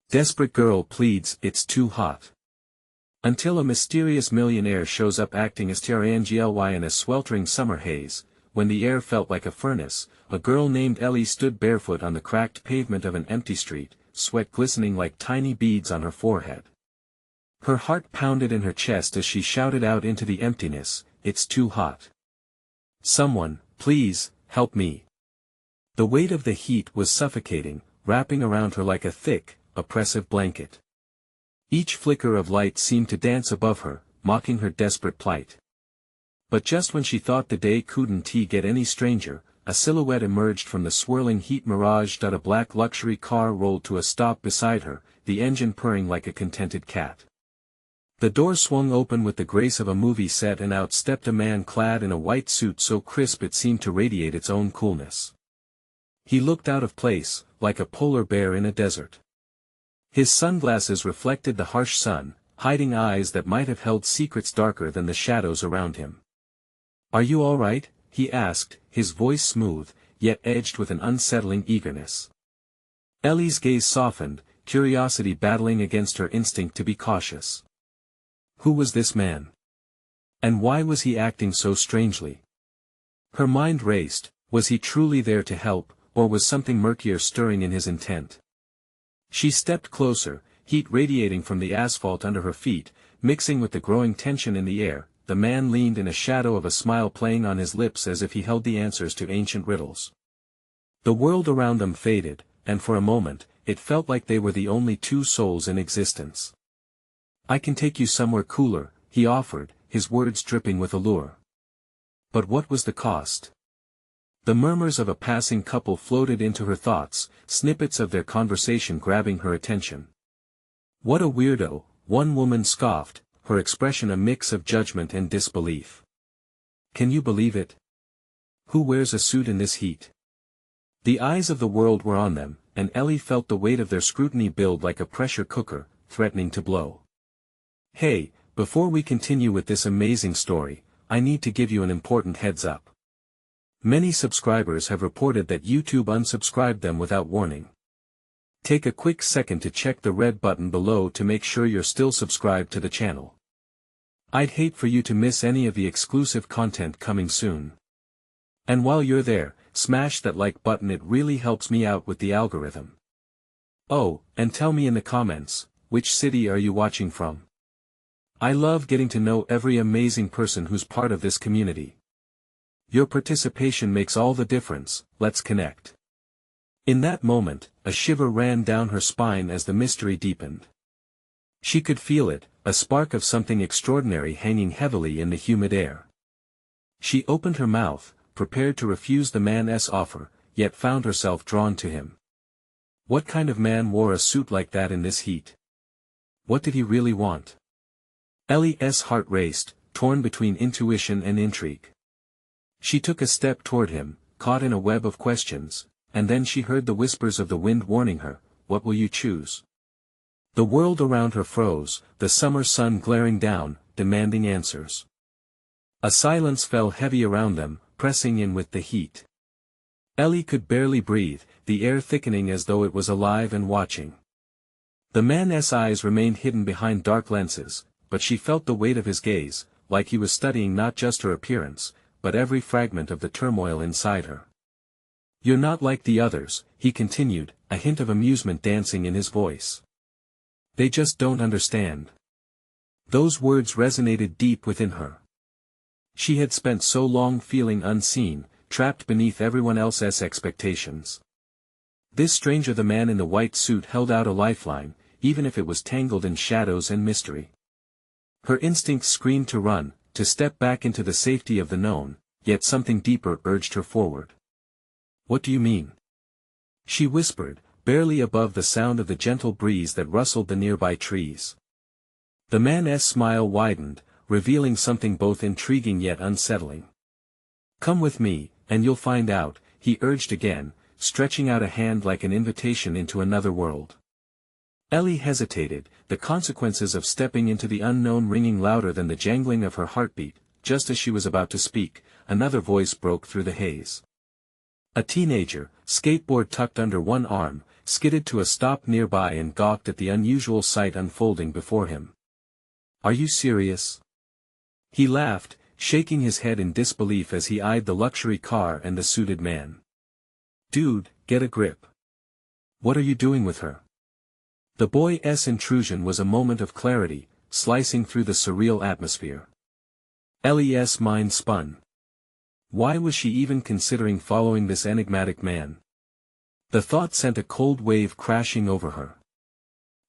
Desperate girl pleads it's too hot. Until a mysterious millionaire shows up acting as Terangely in a sweltering summer haze, when the air felt like a furnace, a girl named Ellie stood barefoot on the cracked pavement of an empty street, sweat glistening like tiny beads on her forehead. Her heart pounded in her chest as she shouted out into the emptiness, "It's too hot. Someone, please, help me." The weight of the heat was suffocating, wrapping around her like a thick, oppressive blanket. Each flicker of light seemed to dance above her, mocking her desperate plight. But just when she thought the day couldn't get any stranger, a silhouette emerged from the swirling heat mirage. A black luxury car rolled to a stop beside her, the engine purring like a contented cat. The door swung open with the grace of a movie set and out stepped a man clad in a white suit so crisp it seemed to radiate its own coolness. He looked out of place, like a polar bear in a desert. His sunglasses reflected the harsh sun, hiding eyes that might have held secrets darker than the shadows around him. "Are you all right?" he asked, his voice smooth, yet edged with an unsettling eagerness. Ellie's gaze softened, curiosity battling against her instinct to be cautious. Who was this man? And why was he acting so strangely? Her mind raced. Was he truly there to help, or was something murkier stirring in his intent? She stepped closer, heat radiating from the asphalt under her feet, mixing with the growing tension in the air. The man leaned in a shadow of a smile playing on his lips as if he held the answers to ancient riddles. The world around them faded, and for a moment, it felt like they were the only two souls in existence. "I can take you somewhere cooler," he offered, his words dripping with allure. But what was the cost? The murmurs of a passing couple floated into her thoughts, snippets of their conversation grabbing her attention. "What a weirdo," one woman scoffed, her expression a mix of judgment and disbelief. "Can you believe it? Who wears a suit in this heat?" The eyes of the world were on them, and Ellie felt the weight of their scrutiny build like a pressure cooker, threatening to blow. "Hey, before we continue with this amazing story, I need to give you an important heads up. Many subscribers have reported that YouTube unsubscribed them without warning. Take a quick second to check the red button below to make sure you're still subscribed to the channel. I'd hate for you to miss any of the exclusive content coming soon. And while you're there, smash that like button, it really helps me out with the algorithm. Oh, and tell me in the comments, which city are you watching from? I love getting to know every amazing person who's part of this community. Your participation makes all the difference. Let's connect." In that moment, a shiver ran down her spine as the mystery deepened. She could feel it, a spark of something extraordinary hanging heavily in the humid air. She opened her mouth, prepared to refuse the man's offer, yet found herself drawn to him. What kind of man wore a suit like that in this heat? What did he really want? Ellie's heart raced, torn between intuition and intrigue. She took a step toward him, caught in a web of questions, and then she heard the whispers of the wind warning her, "What will you choose?" The world around her froze, the summer sun glaring down, demanding answers. A silence fell heavy around them, pressing in with the heat. Ellie could barely breathe, the air thickening as though it was alive and watching. The man's eyes remained hidden behind dark lenses, but she felt the weight of his gaze, like he was studying not just her appearance, but every fragment of the turmoil inside her. "You're not like the others," he continued, a hint of amusement dancing in his voice. "They just don't understand." Those words resonated deep within her. She had spent so long feeling unseen, trapped beneath everyone else's expectations. This stranger, the man in the white suit, held out a lifeline, even if it was tangled in shadows and mystery. Her instincts screamed to run, to step back into the safety of the known, yet something deeper urged her forward. "What do you mean?" she whispered, barely above the sound of the gentle breeze that rustled the nearby trees. The man's smile widened, revealing something both intriguing yet unsettling. "Come with me, and you'll find out," he urged again, stretching out a hand like an invitation into another world. Ellie hesitated, the consequences of stepping into the unknown ringing louder than the jangling of her heartbeat. Just as she was about to speak, another voice broke through the haze. A teenager, skateboard tucked under one arm, skidded to a stop nearby and gawked at the unusual sight unfolding before him. "Are you serious?" He laughed, shaking his head in disbelief as he eyed the luxury car and the suited man. "Dude, get a grip. What are you doing with her?" The boy's intrusion was a moment of clarity, slicing through the surreal atmosphere. Ellie's mind spun. Why was she even considering following this enigmatic man? The thought sent a cold wave crashing over her.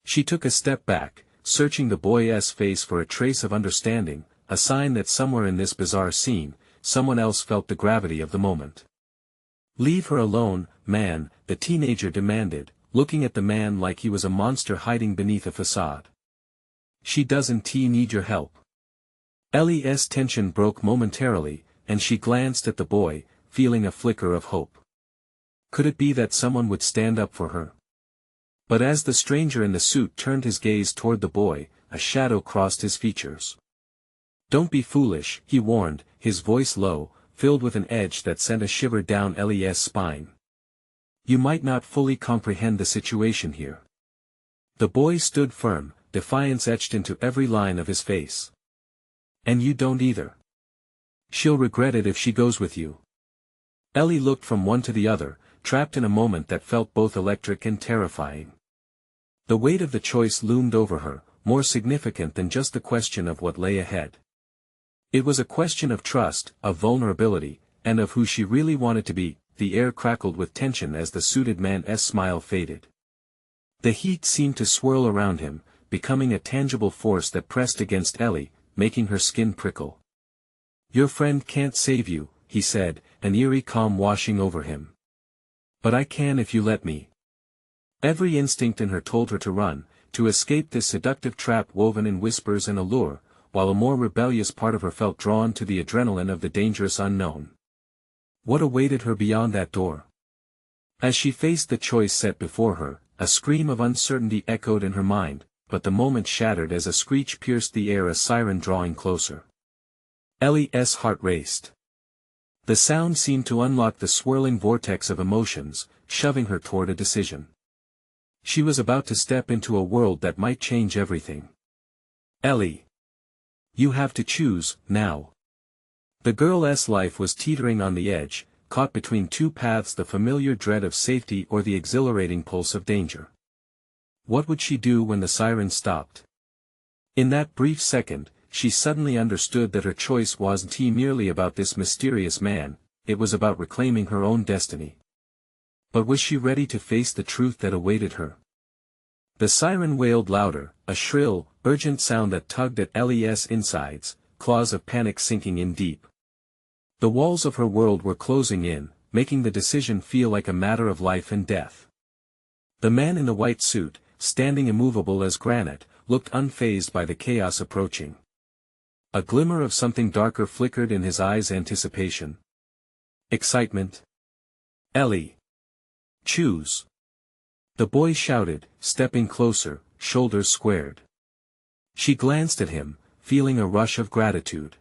She took a step back, searching the boy's face for a trace of understanding, a sign that somewhere in this bizarre scene, someone else felt the gravity of the moment. "Leave her alone, man," the teenager demanded, looking at the man like he was a monster hiding beneath a facade. "She doesn't need your help." Ellie's tension broke momentarily, and she glanced at the boy, feeling a flicker of hope. Could it be that someone would stand up for her? But as the stranger in the suit turned his gaze toward the boy, a shadow crossed his features. "Don't be foolish," he warned, his voice low, filled with an edge that sent a shiver down Ellie's spine. "You might not fully comprehend the situation here." The boy stood firm, defiance etched into every line of his face. "And you don't either. She'll regret it if she goes with you." Ellie looked from one to the other, trapped in a moment that felt both electric and terrifying. The weight of the choice loomed over her, more significant than just the question of what lay ahead. It was a question of trust, of vulnerability, and of who she really wanted to be. The air crackled with tension as the suited man's smile faded. The heat seemed to swirl around him, becoming a tangible force that pressed against Ellie, making her skin prickle. "Your friend can't save you," he said, an eerie calm washing over him. "But I can if you let me." Every instinct in her told her to run, to escape this seductive trap woven in whispers and allure, while a more rebellious part of her felt drawn to the adrenaline of the dangerous unknown. What awaited her beyond that door? As she faced the choice set before her, a scream of uncertainty echoed in her mind, but the moment shattered as a screech pierced the air, a siren drawing closer. Ellie's heart raced. The sound seemed to unlock the swirling vortex of emotions, shoving her toward a decision. She was about to step into a world that might change everything. "Ellie. You have to choose, now." The girl's life was teetering on the edge, caught between two paths, the familiar dread of safety or the exhilarating pulse of danger. What would she do when the siren stopped? In that brief second, she suddenly understood that her choice wasn't merely about this mysterious man, it was about reclaiming her own destiny. But was she ready to face the truth that awaited her? The siren wailed louder, a shrill, urgent sound that tugged at Ellie's insides, claws of panic sinking in deep. The walls of her world were closing in, making the decision feel like a matter of life and death. The man in the white suit, standing immovable as granite, looked unfazed by the chaos approaching. A glimmer of something darker flickered in his eyes. Anticipation. Excitement. "Ellie. Choose." The boy shouted, stepping closer, shoulders squared. She glanced at him, feeling a rush of gratitude.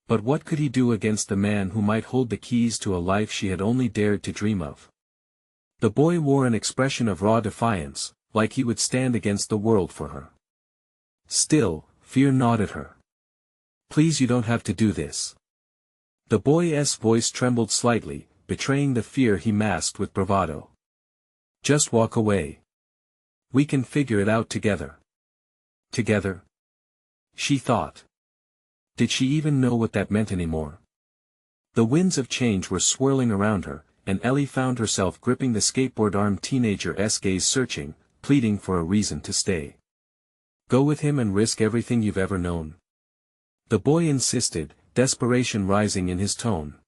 But what could he do against the man who might hold the keys to a life she had only dared to dream of? The boy wore an expression of raw defiance, like he would stand against the world for her. Still, fear gnawed at her. "Please, you don't have to do this." The boy's voice trembled slightly, betraying the fear he masked with bravado. "Just walk away. We can figure it out together." Together? She thought. Did she even know what that meant anymore? The winds of change were swirling around her, and Ellie found herself gripping the skateboard-armed teenager's gaze, searching, pleading for a reason to stay. "Go with him and risk everything you've ever known." The boy insisted, desperation rising in his tone.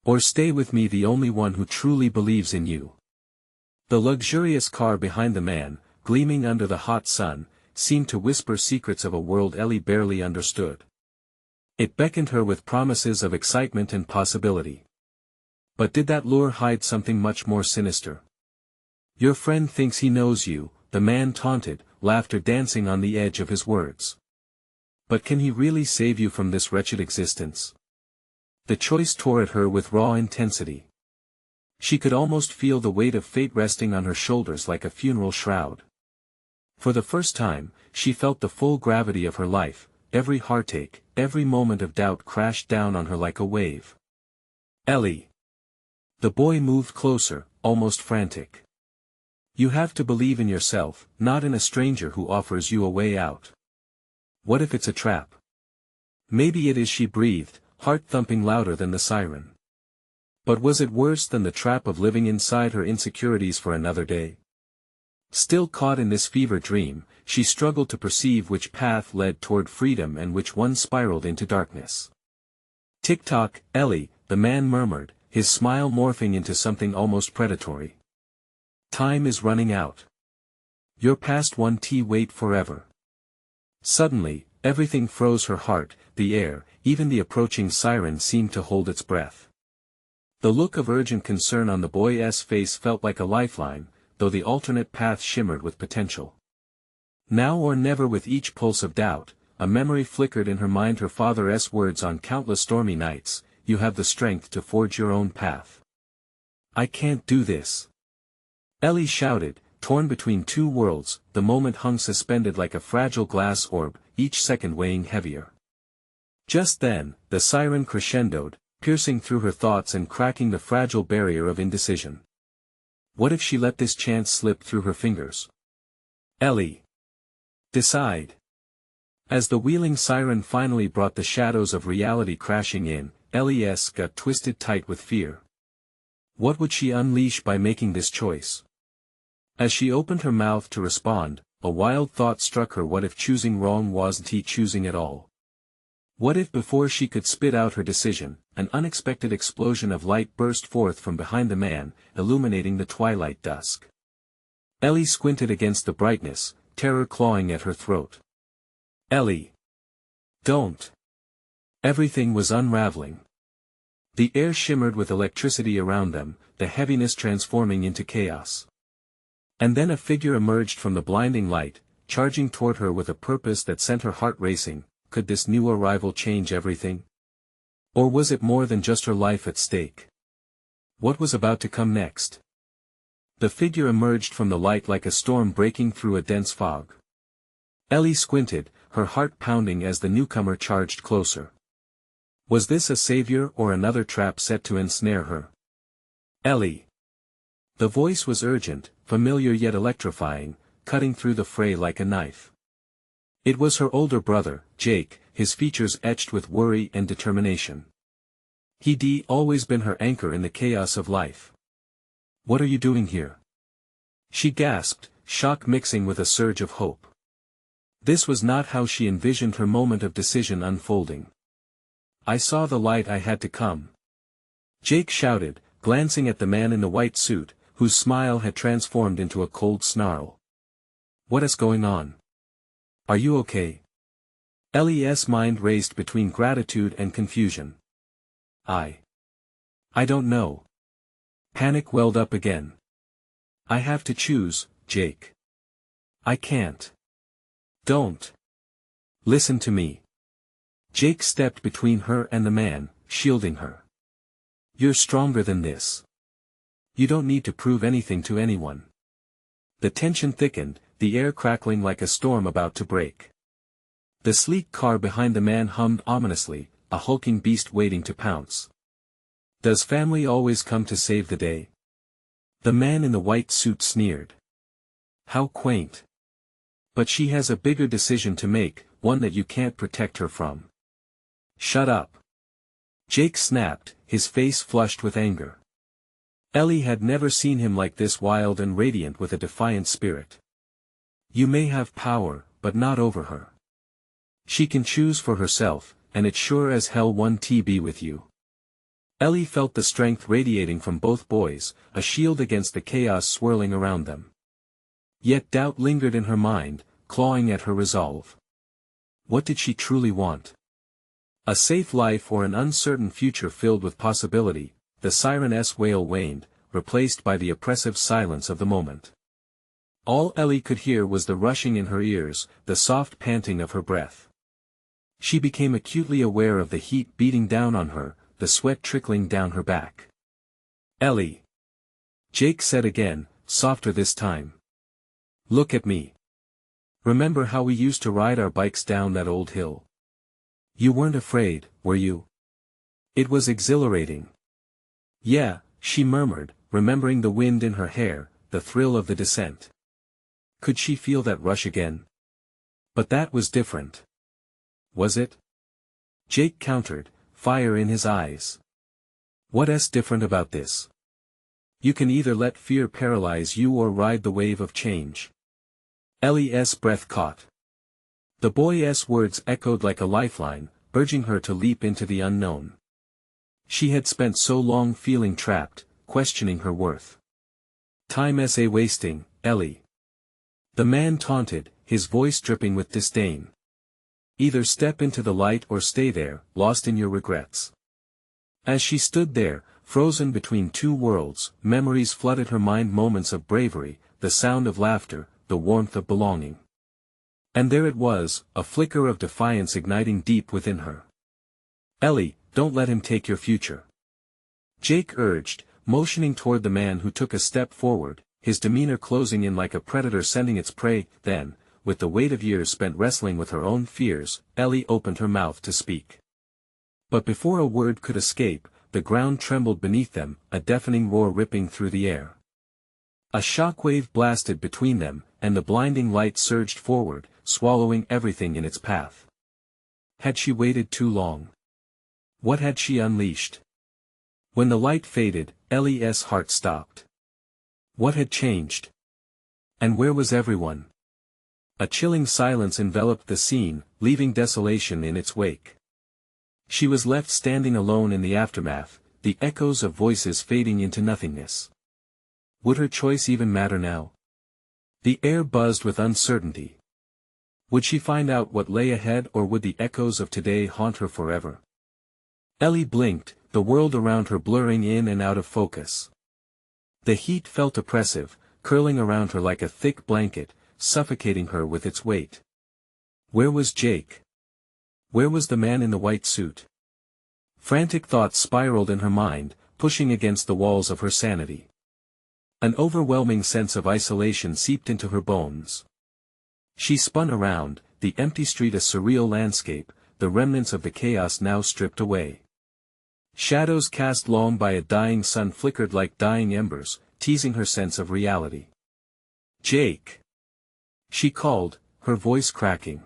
"Or stay with me, the only one who truly believes in you." The luxurious car behind the man, gleaming under the hot sun, seemed to whisper secrets of a world Ellie barely understood. It beckoned her with promises of excitement and possibility. But did that lure hide something much more sinister? "Your friend thinks he knows you," the man taunted, laughter dancing on the edge of his words. "But can he really save you from this wretched existence?" The choice tore at her with raw intensity. She could almost feel the weight of fate resting on her shoulders like a funeral shroud. For the first time, she felt the full gravity of her life, every heartache, every moment of doubt crashed down on her like a wave. "Ellie." The boy moved closer, almost frantic. "You have to believe in yourself, not in a stranger who offers you a way out. What if it's a trap?" "Maybe it is," she breathed, heart thumping louder than the siren. But was it worse than the trap of living inside her insecurities for another day? Still caught in this fever dream, she struggled to perceive which path led toward freedom and which one spiraled into darkness. "Tick-tock, Ellie," the man murmured, his smile morphing into something almost predatory. "Time is running out. You're past 1T, wait forever." Suddenly, everything froze: her heart, the air, even the approaching siren seemed to hold its breath. The look of urgent concern on the boy's face felt like a lifeline, though the alternate path shimmered with potential. Now or never. With each pulse of doubt, a memory flickered in her mind, her father's words on countless stormy nights: "You have the strength to forge your own path." "I can't do this," Ellie shouted, torn between two worlds. The moment hung suspended like a fragile glass orb, each second weighing heavier. Just then, the siren crescendoed, piercing through her thoughts and cracking the fragile barrier of indecision. What if she let this chance slip through her fingers? "Ellie. Decide." As the wheeling siren finally brought the shadows of reality crashing in, Ellie's gut twisted tight with fear. What would she unleash by making this choice? As she opened her mouth to respond, a wild thought struck her: what if choosing wrong wasn't choosing at all? What if before she could spit out her decision, an unexpected explosion of light burst forth from behind the man, illuminating the twilight dusk? Ellie squinted against the brightness, terror clawing at her throat. "Ellie. Don't." Everything was unraveling. The air shimmered with electricity around them, the heaviness transforming into chaos. And then a figure emerged from the blinding light, charging toward her with a purpose that sent her heart racing. Could this new arrival change everything? Or was it more than just her life at stake? What was about to come next? The figure emerged from the light like a storm breaking through a dense fog. Ellie squinted, her heart pounding as the newcomer charged closer. Was this a savior or another trap set to ensnare her? "Ellie." The voice was urgent, familiar yet electrifying, cutting through the fray like a knife. It was her older brother, Jake, his features etched with worry and determination. He'd always been her anchor in the chaos of life. "What are you doing here?" she gasped, shock mixing with a surge of hope. This was not how she envisioned her moment of decision unfolding. "I saw the light, I had to come," Jake shouted, glancing at the man in the white suit, whose smile had transformed into a cold snarl. "What is going on? Are you okay?" Ellie's mind raced between gratitude and confusion. I don't know." Panic welled up again. "I have to choose, Jake. I can't." "Don't. Listen to me." Jake stepped between her and the man, shielding her. "You're stronger than this. You don't need to prove anything to anyone." The tension thickened, the air crackling like a storm about to break. The sleek car behind the man hummed ominously, a hulking beast waiting to pounce. "Does family always come to save the day?" The man in the white suit sneered. "How quaint. But she has a bigger decision to make, one that you can't protect her from." "Shut up." Jake snapped, his face flushed with anger. Ellie had never seen him like this, wild and radiant with a defiant spirit. "You may have power, but not over her. She can choose for herself, and it sure as hell won't be with you." Ellie felt the strength radiating from both boys, a shield against the chaos swirling around them. Yet doubt lingered in her mind, clawing at her resolve. What did she truly want? A safe life or an uncertain future filled with possibility? The siren's wail waned, replaced by the oppressive silence of the moment. All Ellie could hear was the rushing in her ears, the soft panting of her breath. She became acutely aware of the heat beating down on her, the sweat trickling down her back. "Ellie." Jake said again, softer this time. Look at me. Remember how we used to ride our bikes down that old hill? You weren't afraid, were you? It was exhilarating. Yeah, she murmured, remembering the wind in her hair, the thrill of the descent. Could she feel that rush again? But that was different. Was it? Jake countered, fire in his eyes. What's different about this? You can either let fear paralyze you or ride the wave of change. Ellie's breath caught. The boy's words echoed like a lifeline, urging her to leap into the unknown. She had spent so long feeling trapped, questioning her worth. Time's a wasting, Ellie. The man taunted, his voice dripping with disdain. Either step into the light or stay there, lost in your regrets. As she stood there, frozen between two worlds, memories flooded her mind, moments of bravery, the sound of laughter, the warmth of belonging. And there it was, a flicker of defiance igniting deep within her. Ellie, don't let him take your future. Jake urged, motioning toward the man who took a step forward, his demeanor closing in like a predator scenting its prey. Then, with the weight of years spent wrestling with her own fears, Ellie opened her mouth to speak. But before a word could escape, the ground trembled beneath them, a deafening roar ripping through the air. A shockwave blasted between them, and the blinding light surged forward, swallowing everything in its path. Had she waited too long? What had she unleashed? When the light faded, Ellie's heart stopped. What had changed? And where was everyone? A chilling silence enveloped the scene, leaving desolation in its wake. She was left standing alone in the aftermath, the echoes of voices fading into nothingness. Would her choice even matter now? The air buzzed with uncertainty. Would she find out what lay ahead, or would the echoes of today haunt her forever? Ellie blinked, the world around her blurring in and out of focus. The heat felt oppressive, curling around her like a thick blanket, suffocating her with its weight. Where was Jake? Where was the man in the white suit? Frantic thoughts spiraled in her mind, pushing against the walls of her sanity. An overwhelming sense of isolation seeped into her bones. She spun around, the empty street a surreal landscape, the remnants of the chaos now stripped away. Shadows cast long by a dying sun flickered like dying embers, teasing her sense of reality. Jake! She called, her voice cracking.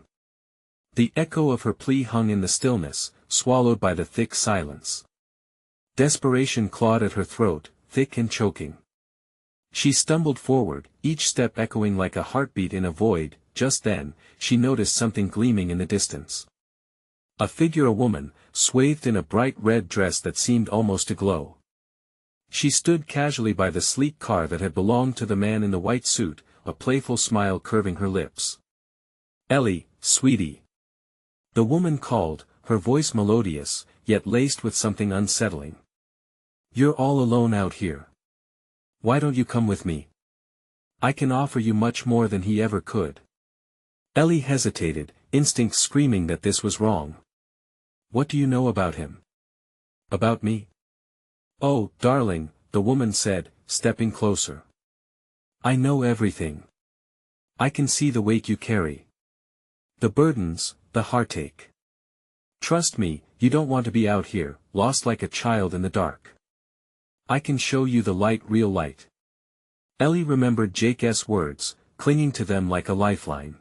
The echo of her plea hung in the stillness, swallowed by the thick silence. Desperation clawed at her throat, thick and choking. She stumbled forward, each step echoing like a heartbeat in a void. Just then, she noticed something gleaming in the distance. A figure, a woman, swathed in a bright red dress that seemed almost to glow. She stood casually by the sleek car that had belonged to the man in the white suit, a playful smile curving her lips. Ellie, sweetie. The woman called, her voice melodious, yet laced with something unsettling. You're all alone out here. Why don't you come with me? I can offer you much more than he ever could. Ellie hesitated, instinct screaming that this was wrong. What do you know about him? About me? Oh, darling, the woman said, stepping closer. I know everything. I can see the weight you carry. The burdens, the heartache. Trust me, you don't want to be out here, lost like a child in the dark. I can show you the light, real light. Ellie remembered Jake's words, clinging to them like a lifeline.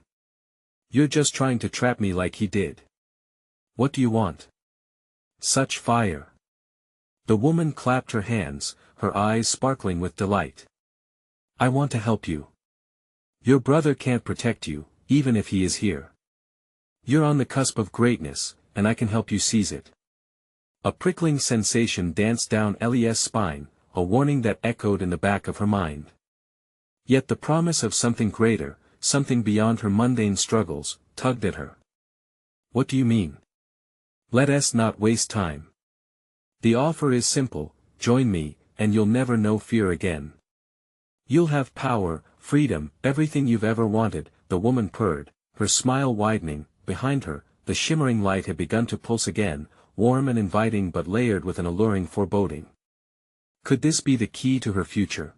You're just trying to trap me like he did. What do you want? Such fire. The woman clapped her hands, her eyes sparkling with delight. I want to help you. Your brother can't protect you, even if he is here. You're on the cusp of greatness, and I can help you seize it. A prickling sensation danced down Ellie's spine, a warning that echoed in the back of her mind. Yet the promise of something greater, something beyond her mundane struggles, tugged at her. What do you mean? Let us not waste time. The offer is simple, join me, and you'll never know fear again. You'll have power, freedom, everything you've ever wanted, the woman purred, her smile widening. Behind her, the shimmering light had begun to pulse again, warm and inviting but layered with an alluring foreboding. Could this be the key to her future?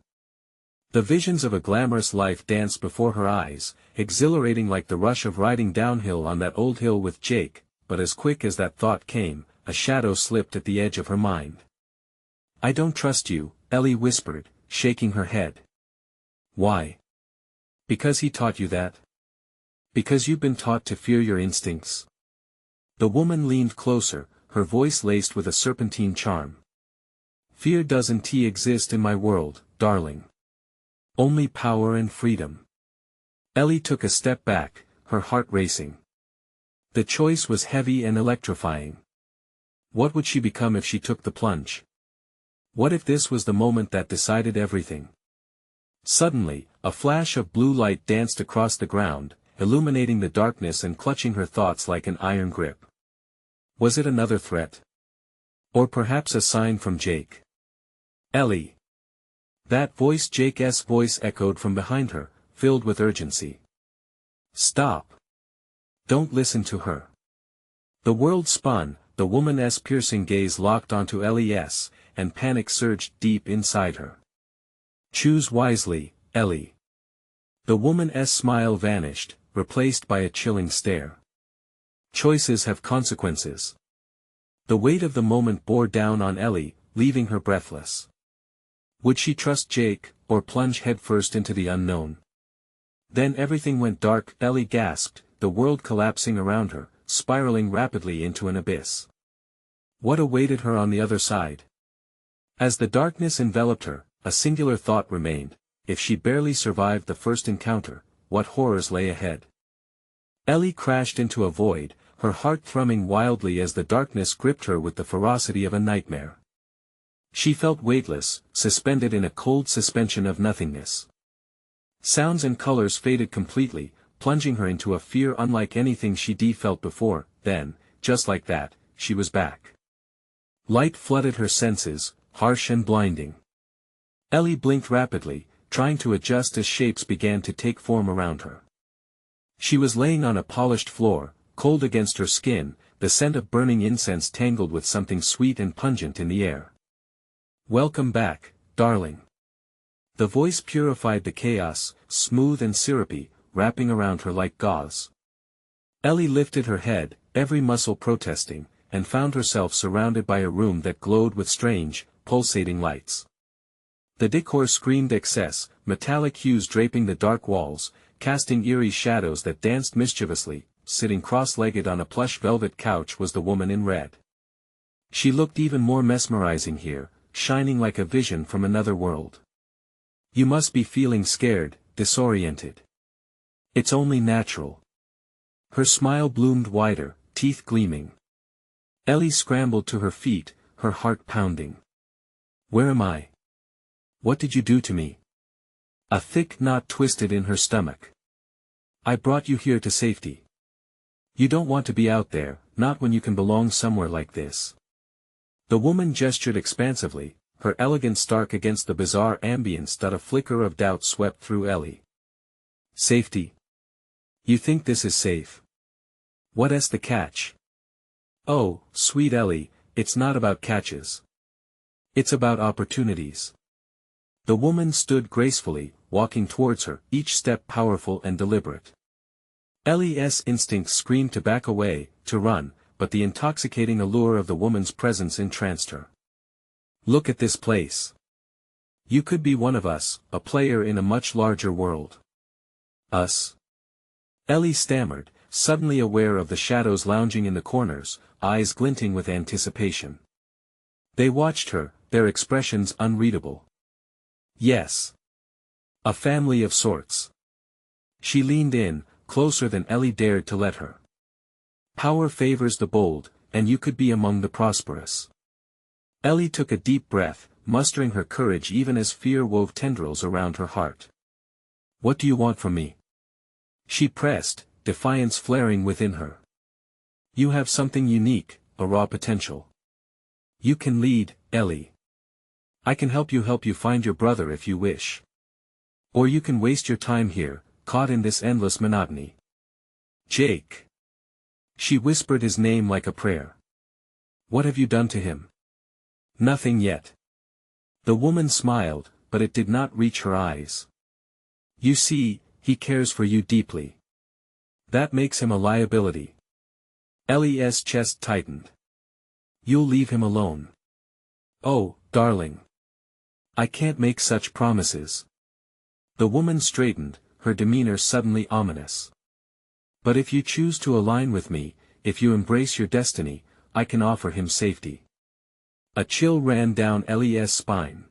The visions of a glamorous life danced before her eyes, exhilarating like the rush of riding downhill on that old hill with Jake, but as quick as that thought came, a shadow slipped at the edge of her mind. "I don't trust you," Ellie whispered, shaking her head. "Why? Because he taught you that? Because you've been taught to fear your instincts?" The woman leaned closer, her voice laced with a serpentine charm. "Fear doesn't exist in my world, darling. Only power and freedom." Ellie took a step back, her heart racing. The choice was heavy and electrifying. What would she become if she took the plunge? What if this was the moment that decided everything? Suddenly, a flash of blue light danced across the ground, illuminating the darkness and clutching her thoughts like an iron grip. Was it another threat? Or perhaps a sign from Jake? "Ellie!" That voice, Jake's voice, echoed from behind her, filled with urgency. "Stop! Don't listen to her." The world spun, the woman's piercing gaze locked onto Ellie's, and panic surged deep inside her. "Choose wisely, Ellie." The woman's smile vanished, replaced by a chilling stare. "Choices have consequences." The weight of the moment bore down on Ellie, leaving her breathless. Would she trust Jake, or plunge headfirst into the unknown? Then everything went dark. Ellie gasped, the world collapsing around her, spiraling rapidly into an abyss. What awaited her on the other side? As the darkness enveloped her, a singular thought remained: if she barely survived the first encounter, what horrors lay ahead? Ellie crashed into a void, her heart thrumming wildly as the darkness gripped her with the ferocity of a nightmare. She felt weightless, suspended in a cold suspension of nothingness. Sounds and colors faded completely, plunging her into a fear unlike anything she'd felt before. Then, just like that, she was back. Light flooded her senses, harsh and blinding. Ellie blinked rapidly, trying to adjust as shapes began to take form around her. She was laying on a polished floor, cold against her skin, the scent of burning incense tangled with something sweet and pungent in the air. "Welcome back, darling." The voice purified the chaos, smooth and syrupy, wrapping around her like gauze. Ellie lifted her head, every muscle protesting, and found herself surrounded by a room that glowed with strange, pulsating lights. The decor screamed excess, metallic hues draping the dark walls, casting eerie shadows that danced mischievously. Sitting cross-legged on a plush velvet couch was the woman in red. She looked even more mesmerizing here, shining like a vision from another world. "You must be feeling scared, disoriented. It's only natural." Her smile bloomed wider, teeth gleaming. Ellie scrambled to her feet, her heart pounding. "Where am I? What did you do to me?" A thick knot twisted in her stomach. "I brought you here to safety. You don't want to be out there, not when you can belong somewhere like this." The woman gestured expansively, her elegance stark against the bizarre ambience that a flicker of doubt swept through Ellie. "Safety? You think this is safe? What's the catch?" "Oh, sweet Ellie, it's not about catches. It's about opportunities." The woman stood gracefully, walking towards her, each step powerful and deliberate. Ellie's instincts screamed to back away, to run, but the intoxicating allure of the woman's presence entranced her. "Look at this place. You could be one of us, a player in a much larger world." "Us?" Ellie stammered, suddenly aware of the shadows lounging in the corners, eyes glinting with anticipation. They watched her, their expressions unreadable. "Yes. A family of sorts." She leaned in, closer than Ellie dared to let her. "Power favors the bold, and you could be among the prosperous." Ellie took a deep breath, mustering her courage even as fear wove tendrils around her heart. "What do you want from me?" she pressed, defiance flaring within her. "You have something unique, a raw potential. You can lead, Ellie. I can help you find your brother if you wish. Or you can waste your time here, caught in this endless monotony." "Jake." She whispered his name like a prayer. "What have you done to him?" "Nothing yet." The woman smiled, but it did not reach her eyes. You see, he cares for you deeply. That makes him a liability. Ellie's chest tightened. You'll leave him alone. Oh, darling. I can't make such promises. The woman straightened, her demeanor suddenly ominous. But if you choose to align with me, if you embrace your destiny, I can offer him safety. A chill ran down Ellie's spine.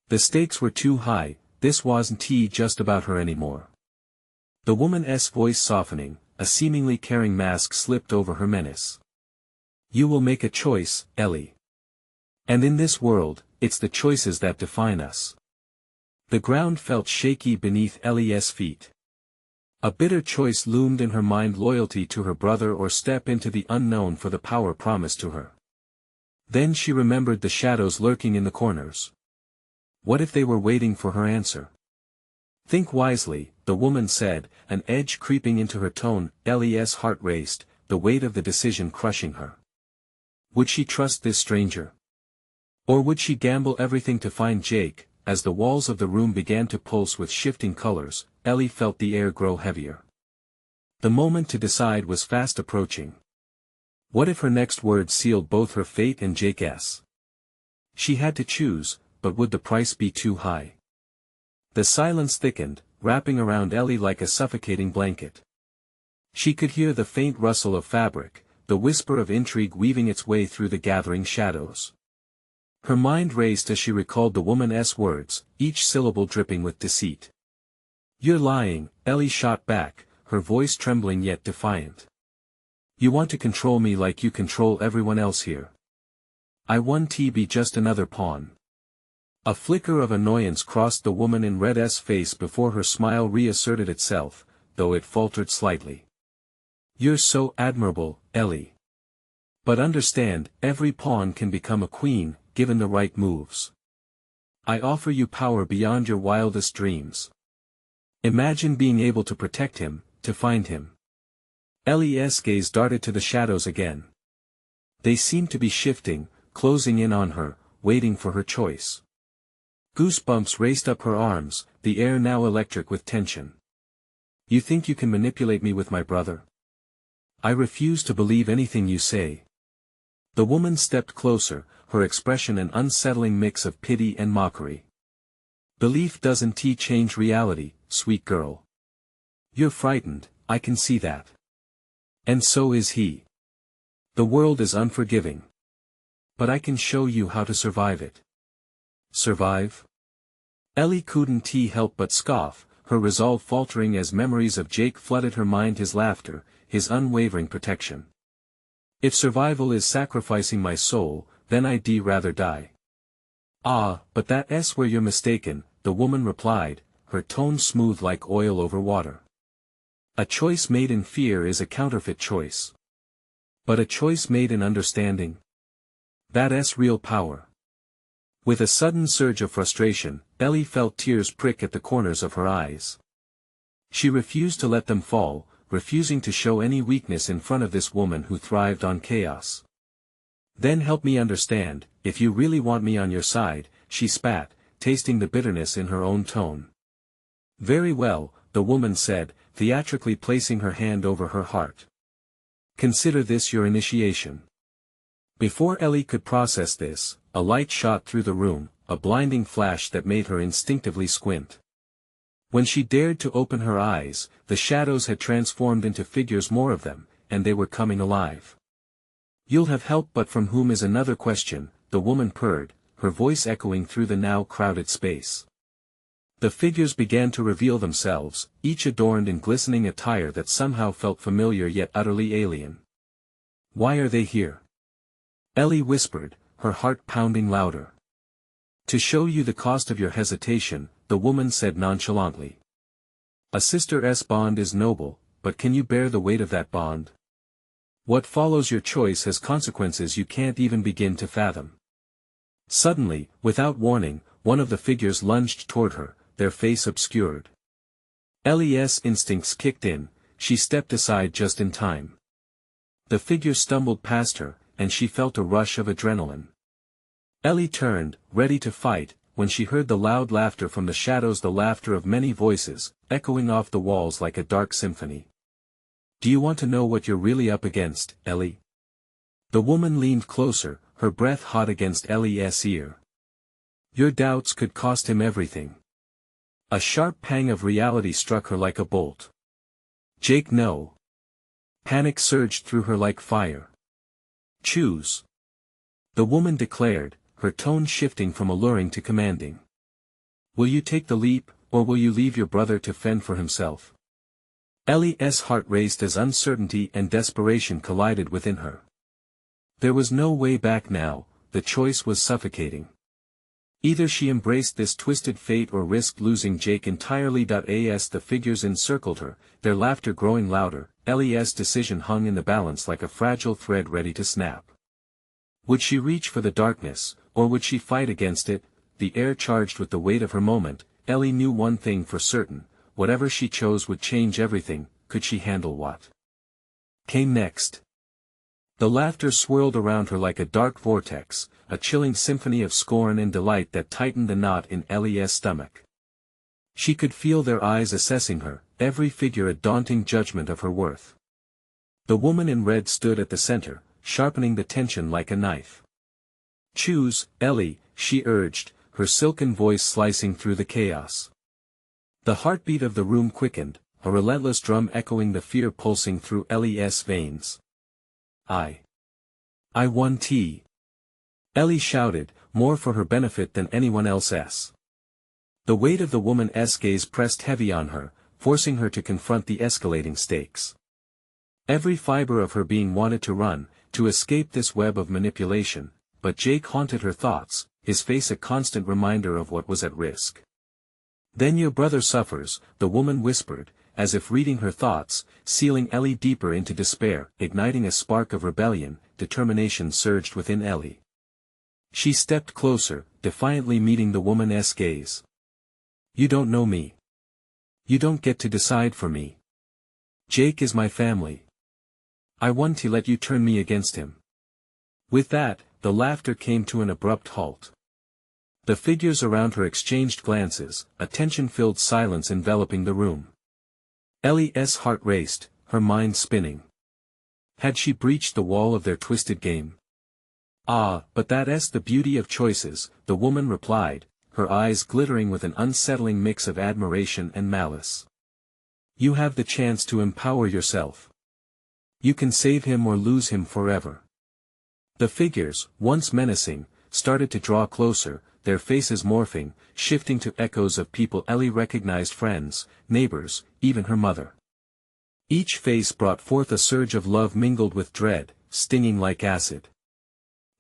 The stakes were too high, this wasn't just about her anymore. The woman's voice softening, a seemingly caring mask slipped over her menace. You will make a choice, Ellie. And in this world, it's the choices that define us. The ground felt shaky beneath Ellie's feet. A bitter choice loomed in her mind: loyalty to her brother or step into the unknown for the power promised to her. Then she remembered the shadows lurking in the corners. What if they were waiting for her answer? Think wisely, the woman said, an edge creeping into her tone. Ellie's heart raced, the weight of the decision crushing her. Would she trust this stranger? Or would she gamble everything to find Jake? As the walls of the room began to pulse with shifting colors, Ellie felt the air grow heavier. The moment to decide was fast approaching. What if her next words sealed both her fate and Jake's? She had to choose, but would the price be too high? The silence thickened, wrapping around Ellie like a suffocating blanket. She could hear the faint rustle of fabric, the whisper of intrigue weaving its way through the gathering shadows. Her mind raced as she recalled the woman's words, each syllable dripping with deceit. You're lying, Ellie shot back, her voice trembling yet defiant. You want to control me like you control everyone else here. I want to be just another pawn. A flicker of annoyance crossed the woman in red's face before her smile reasserted itself, though it faltered slightly. You're so admirable, Ellie. But understand, every pawn can become a queen, given the right moves. I offer you power beyond your wildest dreams. Imagine being able to protect him, to find him. Ellie's gaze darted to the shadows again. They seemed to be shifting, closing in on her, waiting for her choice. Goosebumps raced up her arms, the air now electric with tension. You think you can manipulate me with my brother? I refuse to believe anything you say. The woman stepped closer, her expression an unsettling mix of pity and mockery. Belief doesn't change reality, sweet girl. You're frightened, I can see that. And so is he. The world is unforgiving. But I can show you how to survive it. Survive? Ellie couldn't help but scoff, her resolve faltering as memories of Jake flooded her mind: his laughter, his unwavering protection. If survival is sacrificing my soul, then I'd rather die. Ah, but that's where you're mistaken, the woman replied, her tone smooth like oil over water. A choice made in fear is a counterfeit choice. But a choice made in understanding? That's real power. With a sudden surge of frustration, Ellie felt tears prick at the corners of her eyes. She refused to let them fall, refusing to show any weakness in front of this woman who thrived on chaos. Then help me understand, if you really want me on your side, she spat, tasting the bitterness in her own tone. Very well, the woman said, theatrically placing her hand over her heart. Consider this your initiation. Before Ellie could process this, a light shot through the room, a blinding flash that made her instinctively squint. When she dared to open her eyes, the shadows had transformed into figures, more of them, and they were coming alive. You'll have help, but from whom is another question, the woman purred, her voice echoing through the now crowded space. The figures began to reveal themselves, each adorned in glistening attire that somehow felt familiar yet utterly alien. Why are they here? Ellie whispered, her heart pounding louder. To show you the cost of your hesitation, the woman said nonchalantly. A sister's bond is noble, but can you bear the weight of that bond? What follows your choice has consequences you can't even begin to fathom. Suddenly, without warning, one of the figures lunged toward her, their face obscured. Ellie's instincts kicked in, she stepped aside just in time. The figure stumbled past her, and she felt a rush of adrenaline. Ellie turned, ready to fight, when she heard the loud laughter from the shadows, the laughter of many voices, echoing off the walls like a dark symphony. "Do you want to know what you're really up against, Ellie?" The woman leaned closer, her breath hot against Ellie's ear. "Your doubts could cost him everything." A sharp pang of reality struck her like a bolt. "Jake, no." Panic surged through her like fire. "Choose," the woman declared, her tone shifting from alluring to commanding. "Will you take the leap, or will you leave your brother to fend for himself?" Ellie's heart raced as uncertainty and desperation collided within her. There was no way back now, the choice was suffocating. Either she embraced this twisted fate or risked losing Jake entirely. As the figures encircled her, their laughter growing louder, Ellie's decision hung in the balance like a fragile thread ready to snap. Would she reach for the darkness, or would she fight against it? The air charged with the weight of her moment. Ellie knew one thing for certain: whatever she chose would change everything. Could she handle what came next? The laughter swirled around her like a dark vortex, a chilling symphony of scorn and delight that tightened the knot in Ellie's stomach. She could feel their eyes assessing her, every figure a daunting judgment of her worth. The woman in red stood at the center, sharpening the tension like a knife. "Choose, Ellie," she urged, her silken voice slicing through the chaos. The heartbeat of the room quickened, a relentless drum echoing the fear pulsing through Ellie's veins. I want." Ellie shouted, more for her benefit than anyone else's. The weight of the woman's gaze pressed heavy on her, forcing her to confront the escalating stakes. Every fiber of her being wanted to run, to escape this web of manipulation, but Jake haunted her thoughts, his face a constant reminder of what was at risk. "Then your brother suffers," the woman whispered, as if reading her thoughts, sealing Ellie deeper into despair. Igniting a spark of rebellion, determination surged within Ellie. She stepped closer, defiantly meeting the woman's gaze. "You don't know me. You don't get to decide for me. Jake is my family. I want to let you turn me against him." With that, the laughter came to an abrupt halt. The figures around her exchanged glances, a tension-filled silence enveloping the room. Ellie's heart raced, her mind spinning. Had she breached the wall of their twisted game? But that's the beauty of choices, the woman replied, her eyes glittering with an unsettling mix of admiration and malice. "You have the chance to empower yourself. You can save him or lose him forever." The figures, once menacing, started to draw closer, their faces morphing, shifting to echoes of people Ellie recognized: friends, neighbors, even her mother. Each face brought forth a surge of love mingled with dread, stinging like acid.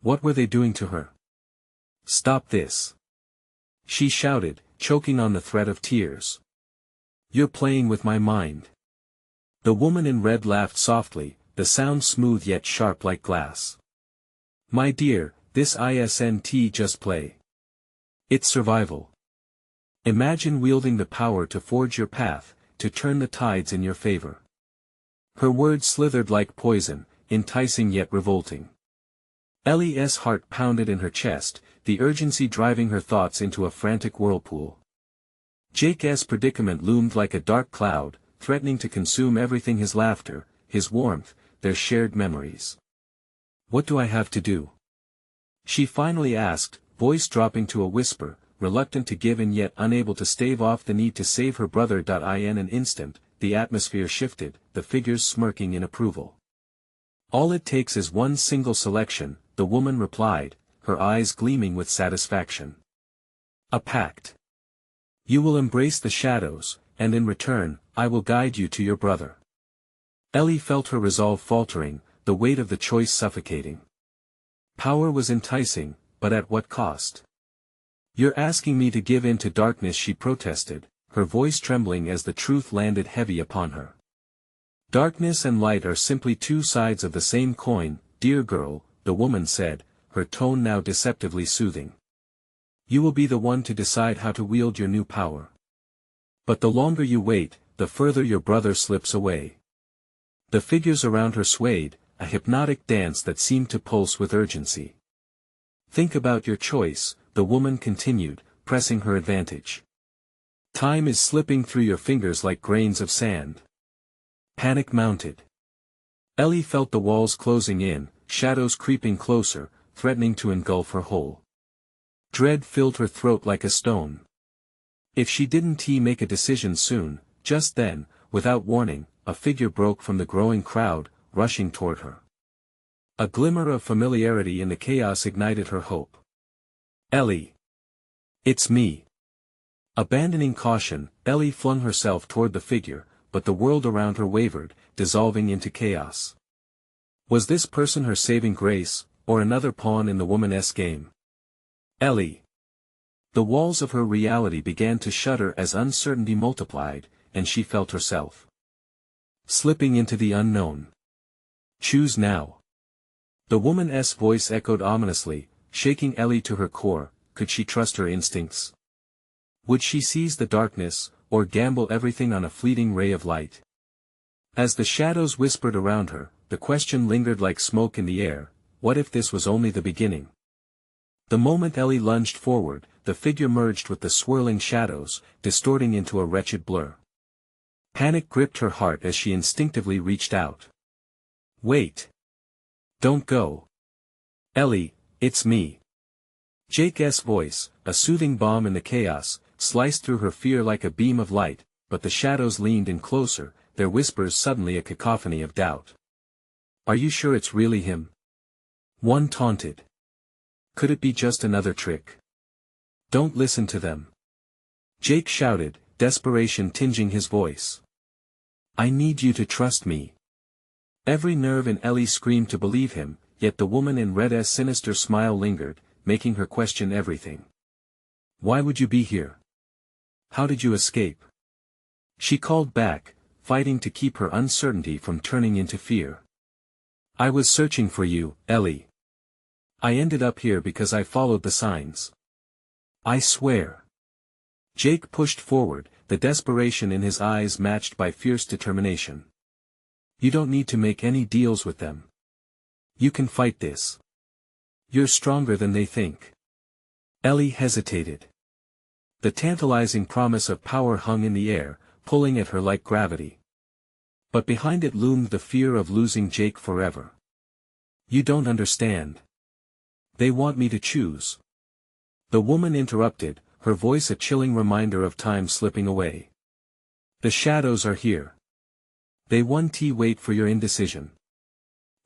What were they doing to her? "Stop this!" she shouted, choking on the threat of tears. "You're playing with my mind." The woman in red laughed softly, the sound smooth yet sharp like glass. "My dear, this isn't just play. It's survival. Imagine wielding the power to forge your path, to turn the tides in your favor." Her words slithered like poison, enticing yet revolting. Ellie's heart pounded in her chest, the urgency driving her thoughts into a frantic whirlpool. Jake's predicament loomed like a dark cloud, threatening to consume everything: his laughter, his warmth, their shared memories. "What do I have to do?" she finally asked, voice dropping to a whisper, reluctant to give in yet unable to stave off the need to save her brother. In an instant, the atmosphere shifted, the figures smirking in approval. "All it takes is one single selection," the woman replied, her eyes gleaming with satisfaction. "A pact. You will embrace the shadows, and in return, I will guide you to your brother." Ellie felt her resolve faltering, the weight of the choice suffocating. Power was enticing, but at what cost? "You're asking me to give in to darkness," she protested, her voice trembling as the truth landed heavy upon her. "Darkness and light are simply two sides of the same coin, dear girl," the woman said, her tone now deceptively soothing. "You will be the one to decide how to wield your new power. But the longer you wait, the further your brother slips away." The figures around her swayed, a hypnotic dance that seemed to pulse with urgency. "Think about your choice," the woman continued, pressing her advantage. Time is slipping through your fingers like grains of sand. Panic mounted. Ellie felt the walls closing in, shadows creeping closer, threatening to engulf her whole. Dread filled her throat like a stone. If she didn't make a decision soon, just then, without warning, a figure broke from the growing crowd, rushing toward her. A glimmer of familiarity in the chaos ignited her hope. Ellie. It's me. Abandoning caution, Ellie flung herself toward the figure, but the world around her wavered, dissolving into chaos. Was this person her saving grace, or another pawn in the woman-esque game? Ellie. The walls of her reality began to shudder as uncertainty multiplied, and she felt herself slipping into the unknown. Choose now. The woman-esque voice echoed ominously, shaking Ellie to her core. Could she trust her instincts? Would she seize the darkness, or gamble everything on a fleeting ray of light? As the shadows whispered around her, the question lingered like smoke in the air: what if this was only the beginning? The moment Ellie lunged forward, the figure merged with the swirling shadows, distorting into a wretched blur. Panic gripped her heart as she instinctively reached out. Wait. Don't go. Ellie, it's me. Jake's voice, a soothing balm in the chaos, sliced through her fear like a beam of light, but the shadows leaned in closer, their whispers suddenly a cacophony of doubt. Are you sure it's really him? One taunted. Could it be just another trick? Don't listen to them. Jake shouted, desperation tinging his voice. I need you to trust me. Every nerve in Ellie screamed to believe him, yet the woman in red's sinister smile lingered, making her question everything. Why would you be here? How did you escape? She called back, fighting to keep her uncertainty from turning into fear. I was searching for you, Ellie. I ended up here because I followed the signs. I swear. Jake pushed forward, the desperation in his eyes matched by fierce determination. You don't need to make any deals with them. You can fight this. You're stronger than they think. Ellie hesitated. The tantalizing promise of power hung in the air, pulling at her like gravity. But behind it loomed the fear of losing Jake forever. You don't understand. They want me to choose. The woman interrupted, her voice a chilling reminder of time slipping away. The shadows are here. They wait for your indecision.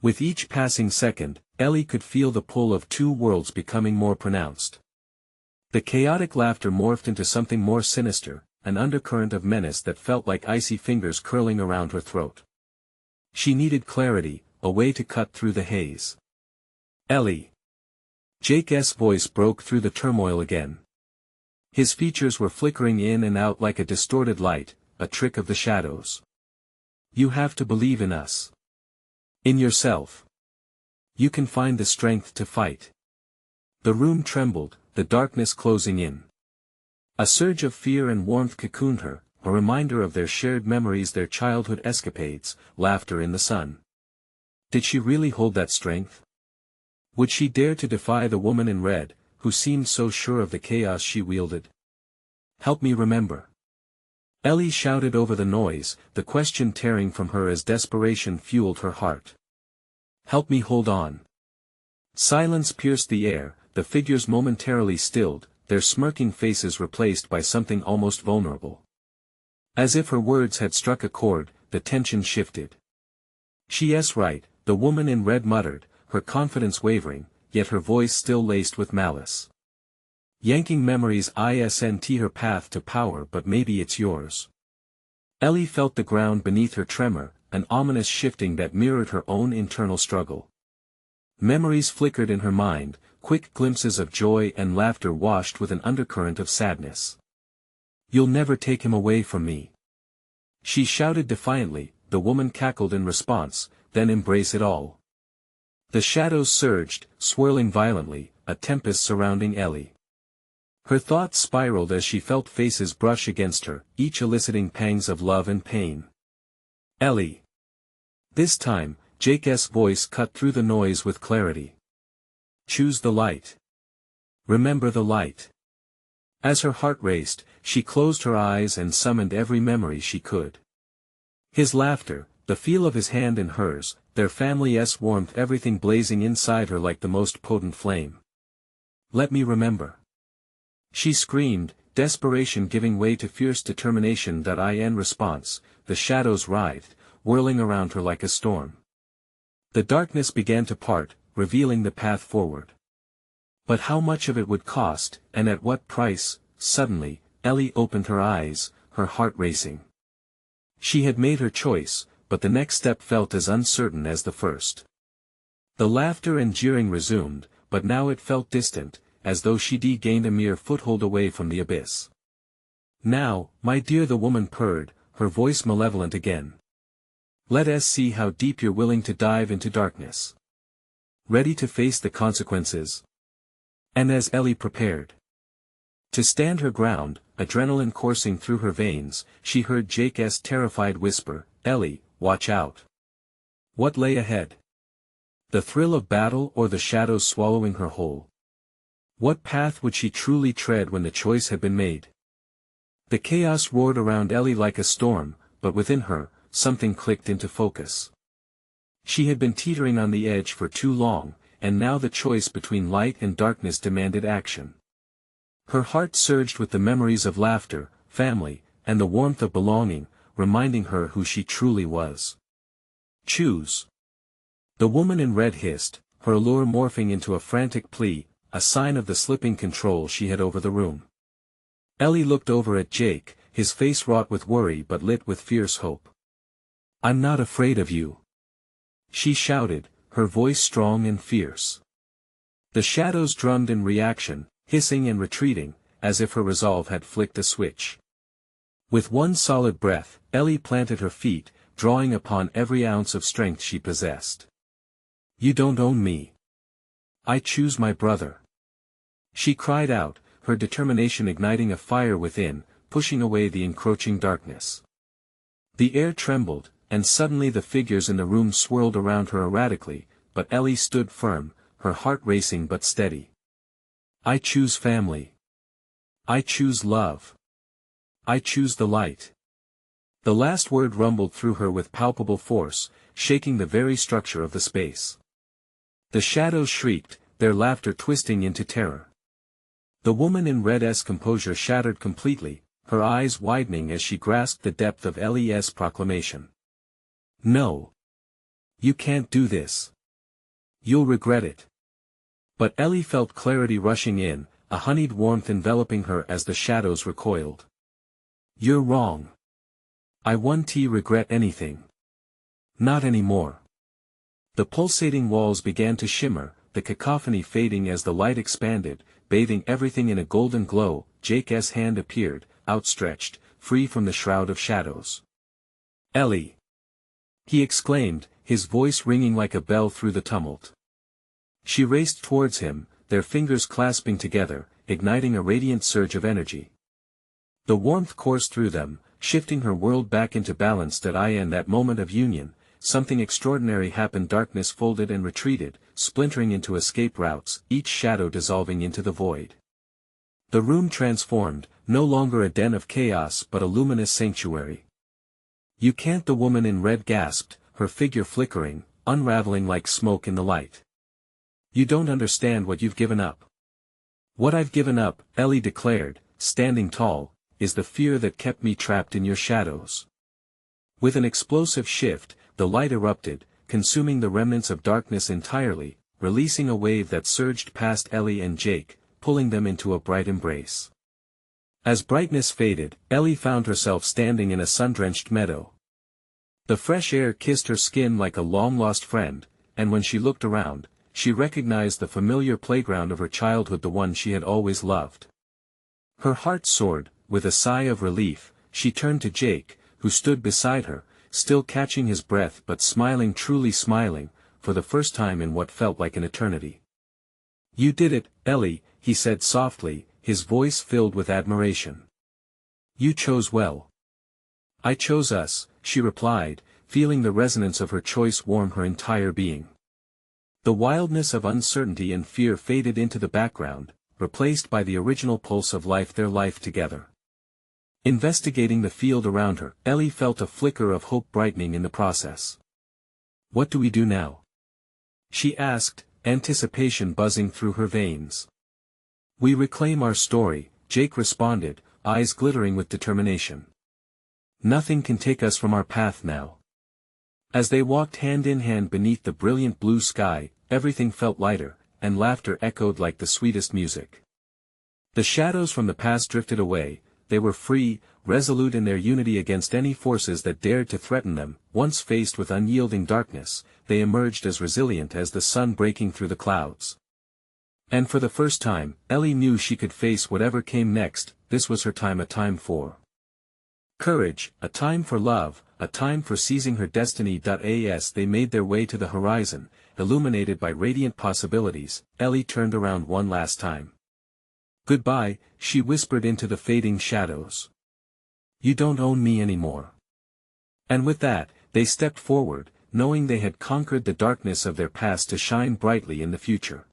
With each passing second, Ellie could feel the pull of two worlds becoming more pronounced. The chaotic laughter morphed into something more sinister, an undercurrent of menace that felt like icy fingers curling around her throat. She needed clarity, a way to cut through the haze. Ellie. Jake's voice broke through the turmoil again. His features were flickering in and out like a distorted light, a trick of the shadows. You have to believe in us. In yourself. You can find the strength to fight. The room trembled, the darkness closing in. A surge of fear and warmth cocooned her, a reminder of their shared memories, their childhood escapades, laughter in the sun. Did she really hold that strength? Would she dare to defy the woman in red, who seemed so sure of the chaos she wielded? Help me remember. Ellie shouted over the noise, the question tearing from her as desperation fueled her heart. Help me hold on. Silence pierced the air, the figures momentarily stilled, their smirking faces replaced by something almost vulnerable. As if her words had struck a chord, the tension shifted. She's right, the woman in red muttered, her confidence wavering, yet her voice still laced with malice. Yanking memories isn't her path to power, but maybe it's yours. Ellie felt the ground beneath her tremor, an ominous shifting that mirrored her own internal struggle. Memories flickered in her mind, quick glimpses of joy and laughter washed with an undercurrent of sadness. You'll never take him away from me. She shouted defiantly, the woman cackled in response, then embrace it all. The shadows surged, swirling violently, a tempest surrounding Ellie. Her thoughts spiraled as she felt faces brush against her, each eliciting pangs of love and pain. Ellie. This time, Jake's voice cut through the noise with clarity. Choose the light. Remember the light. As her heart raced, she closed her eyes and summoned every memory she could. His laughter, the feel of his hand in hers, their family's warmth, everything blazing inside her like the most potent flame. "Let me remember," she screamed, desperation giving way to fierce determination. In response, the shadows writhed, whirling around her like a storm. The darkness began to part, revealing the path forward. But how much of it would cost, and at what price? Suddenly, Ellie opened her eyes, her heart racing. She had made her choice, but the next step felt as uncertain as the first. The laughter and jeering resumed, but now it felt distant, as though she'd gained a mere foothold away from the abyss. "Now, my dear," the woman purred, her voice malevolent again. "Let us see how deep you're willing to dive into darkness. Ready to face the consequences?" And as Ellie prepared to stand her ground, adrenaline coursing through her veins, she heard Jake's terrified whisper, "Ellie, watch out." What lay ahead? The thrill of battle or the shadows swallowing her whole? What path would she truly tread when the choice had been made? The chaos roared around Ellie like a storm, but within her, something clicked into focus. She had been teetering on the edge for too long, and now the choice between light and darkness demanded action. Her heart surged with the memories of laughter, family, and the warmth of belonging, reminding her who she truly was. "Choose." The woman in red hissed, her allure morphing into a frantic plea, a sign of the slipping control she had over the room. Ellie looked over at Jake, his face wrought with worry but lit with fierce hope. "I'm not afraid of you," she shouted, her voice strong and fierce. The shadows drummed in reaction, hissing and retreating, as if her resolve had flicked a switch. With one solid breath, Ellie planted her feet, drawing upon every ounce of strength she possessed. "You don't own me. I choose my brother," she cried out, her determination igniting a fire within, pushing away the encroaching darkness. The air trembled, and suddenly the figures in the room swirled around her erratically, but Ellie stood firm, her heart racing but steady. "I choose family. I choose love. I choose the light." The last word rumbled through her with palpable force, shaking the very structure of the space. The shadows shrieked, their laughter twisting into terror. The woman in red's composure shattered completely, her eyes widening as she grasped the depth of Ellie's proclamation. "No. You can't do this. You'll regret it." But Ellie felt clarity rushing in, a honeyed warmth enveloping her as the shadows recoiled. "You're wrong. I won't regret anything. Not anymore." The pulsating walls began to shimmer, the cacophony fading as the light expanded, bathing everything in a golden glow. Jake's hand appeared, outstretched, free from the shroud of shadows. "Ellie!" he exclaimed, his voice ringing like a bell through the tumult. She raced towards him, their fingers clasping together, igniting a radiant surge of energy. The warmth coursed through them, shifting her world back into balance. In that moment of union, something extraordinary happened. Darkness folded and retreated, splintering into escape routes, each shadow dissolving into the void. The room transformed, no longer a den of chaos but a luminous sanctuary. "You can't," the woman in red gasped, her figure flickering, unraveling like smoke in the light. "You don't understand what you've given up." "What I've given up," Ellie declared, standing tall, "is the fear that kept me trapped in your shadows." With an explosive shift, the light erupted, consuming the remnants of darkness entirely, releasing a wave that surged past Ellie and Jake, pulling them into a bright embrace. As brightness faded, Ellie found herself standing in a sun-drenched meadow. The fresh air kissed her skin like a long-lost friend, and when she looked around, she recognized the familiar playground of her childhood, the one she had always loved. Her heart soared. With a sigh of relief, she turned to Jake, who stood beside her, still catching his breath but smiling, truly smiling, for the first time in what felt like an eternity. "You did it, Ellie," he said softly, his voice filled with admiration. "You chose well." "I chose us," she replied, feeling the resonance of her choice warm her entire being. The wildness of uncertainty and fear faded into the background, replaced by the original pulse of their life together. Investigating the field around her, Ellie felt a flicker of hope brightening in the process. "What do we do now?" she asked, anticipation buzzing through her veins. "We reclaim our story," Jake responded, eyes glittering with determination. "Nothing can take us from our path now." As they walked hand in hand beneath the brilliant blue sky, everything felt lighter, and laughter echoed like the sweetest music. The shadows from the past drifted away. They were free, resolute in their unity against any forces that dared to threaten them. Once faced with unyielding darkness, they emerged as resilient as the sun breaking through the clouds. And for the first time, Ellie knew she could face whatever came next. This was her time, a time for courage, a time for love, a time for seizing her destiny. As they made their way to the horizon, illuminated by radiant possibilities, Ellie turned around one last time. "Goodbye," she whispered into the fading shadows. "You don't own me anymore." And with that, they stepped forward, knowing they had conquered the darkness of their past to shine brightly in the future.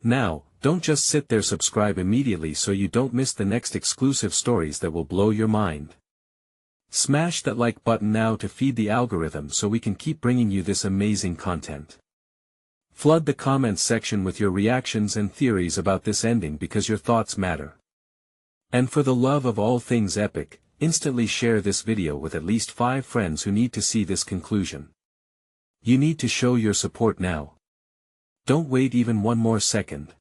Now, don't just sit there, subscribe immediately so you don't miss the next exclusive stories that will blow your mind. Smash that like button now to feed the algorithm so we can keep bringing you this amazing content. Flood the comments section with your reactions and theories about this ending because your thoughts matter. And for the love of all things epic, instantly share this video with at least 5 friends who need to see this conclusion. You need to show your support now. Don't wait even one more second.